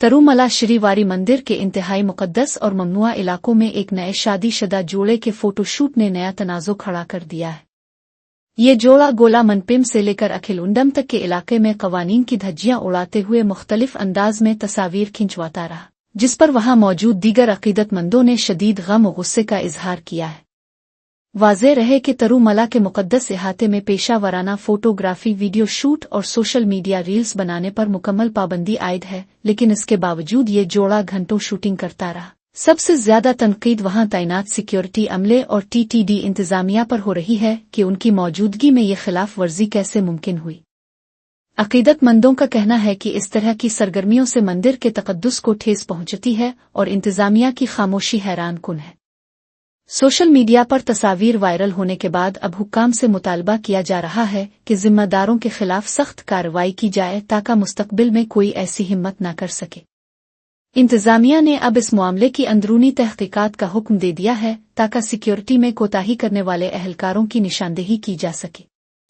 तरुमला श्रीवारी मंदिर के इंतहाई मुकद्दस और ममनुआ इलाकों में एक नए शादी शुदा जोड़े के फोटोशूट ने नया तनाज़ो खड़ा कर दिया है। ये जोड़ा गोला मनपिम से लेकर अखिलुंडम तक के इलाके में कवानीन की धज्जियां उड़ाते हुए मुख्तलिफ अंदाज में तस्वीर खिंचवाता रहा, जिस पर वहां मौजूद दीगर अकीदतमंदों ने शदीद गम और गुस्से का इजहार किया है। वाज़ेह रहे कि तरुमला के मुकद्दस इहाते में पेशा वराना फोटोग्राफी, वीडियो शूट और सोशल मीडिया रील्स बनाने पर मुकम्मल पाबंदी आयद है, लेकिन इसके बावजूद ये जोड़ा घंटों शूटिंग करता रहा। सबसे ज्यादा तनकीद वहां तैनात सिक्योरिटी अमले और टीटीडी इंतजामिया पर हो रही है कि उनकी मौजूदगी में ये खिलाफ वर्जी कैसे मुमकिन हुई। अकीदतमंदों का कहना है कि इस तरह की सरगर्मियों से मंदिर के तकद्दुस को ठेस पहुंचती है और इंतजामिया की खामोशी हैरान कुन है। सोशल मीडिया पर तस्वीर वायरल होने के बाद अब हुक्काम से मुतालबा किया जा रहा है कि जिम्मेदारों के खिलाफ सख्त कार्रवाई की जाए ताकि मुस्तकबिल में कोई ऐसी हिम्मत न कर सके। इंतजामिया ने अब इस मामले की अंदरूनी तहकीकात का हुक्म दे दिया है ताकि सिक्योरिटी में कोताही करने वाले अहलकारों की निशानदेही की जा सके।